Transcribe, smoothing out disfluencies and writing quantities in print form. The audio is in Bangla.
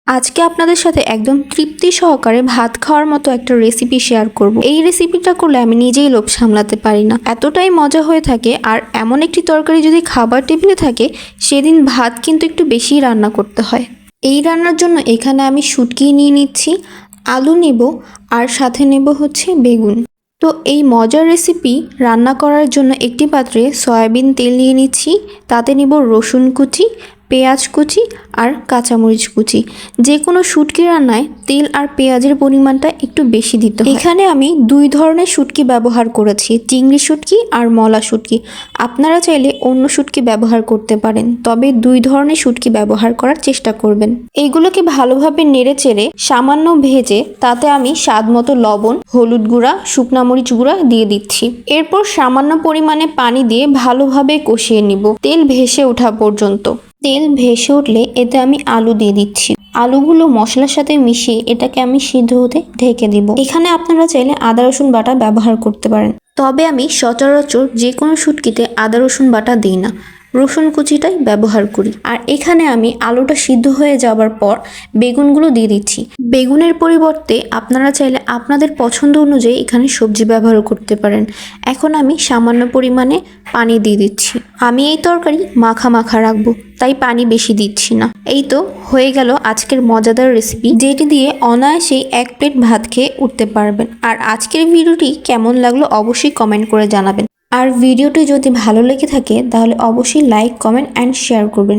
আজকে আপনাদের সাথে একদম তৃপ্তি সহকারে ভাত খাওয়ার মতো একটা রেসিপি শেয়ার করব। এই রেসিপিটা করলে আমি নিজেই লোভ সামলাতে পারি না, এতটাই মজা হয়ে থাকে। আর এমন একটি তরকারি যদি খাবার টেবিলে থাকে, সেদিন ভাত কিন্তু একটু বেশিই রান্না করতে হয়। এই রান্নার জন্য এখানে আমি শুটকি নিয়ে নিচ্ছি, আলু নেব, আর সাথে নেব হচ্ছে বেগুন। তো এই মজার রেসিপি রান্না করার জন্য একটি পাত্রে সয়াবিন তেল নিয়ে নিচ্ছি, তাতে নিব রসুন কুচি, পেঁয়াজ কুচি আর কাঁচামরিচ কুচি। যে কোনো শুটকি রান্নায় তেল আর পেঁয়াজের পরিমাণটা একটু বেশি দিতে হয়। এখানে আমি দুই ধরনের শুটকি ব্যবহার করেছি, চিংড়ি শুটকি আর মলা শুটকি। আপনারা চাইলে অন্য শুটকি ব্যবহার করতে পারেন, তবে দুই ধরনের শুটকি ব্যবহার করার চেষ্টা করবেন। এইগুলোকে ভালোভাবে নেড়ে চেড়ে সামান্য ভেজে তাতে আমি স্বাদ মতো লবণ, হলুদ গুঁড়া, শুকনা মরিচ গুঁড়া দিয়ে দিচ্ছি। এরপর সামান্য পরিমাণে পানি দিয়ে ভালোভাবে কষিয়ে নিব তেল ভেসে ওঠা পর্যন্ত। তেল ভেসে উঠলে এতে আমি আলু দিয়ে দিচ্ছি। আলুগুলো মশলার সাথে মিশিয়ে এটাকে আমি সিদ্ধ হতে ঢেকে দিব। এখানে আপনারা চাইলে আদা রসুন বাটা ব্যবহার করতে পারেন, তবে আমি সচরাচর যে কোনো শুটকিতে আদা রসুন বাটা দিই না, রসুন কুচিটাই ব্যবহার করি। আর এখানে আমি আলুটা সিদ্ধ হয়ে যাবার পর বেগুনগুলো দিয়ে দিচ্ছি। বেগুনের পরিবর্তে আপনারা চাইলে আপনাদের পছন্দ অনুযায়ী এখানে সবজি ব্যবহার করতে পারেন। এখন আমি সামান্য পরিমাণে পানি দিয়ে দিচ্ছি। আমি এই তরকারি মাখা মাখা রাখবো, তাই পানি বেশি দিচ্ছি না। এই তো হয়ে গেল আজকের মজাদার রেসিপি, যেটি দিয়ে অনায়াসেই এক প্লেট ভাত খেয়ে উঠতে পারবেন। আর আজকের ভিডিওটি কেমন লাগলো অবশ্যই কমেন্ট করে জানাবেন। আর ভিডিওটি যদি ভালো লেগে থাকে তাহলে অবশ্যই লাইক, কমেন্ট অ্যান্ড শেয়ার করবেন।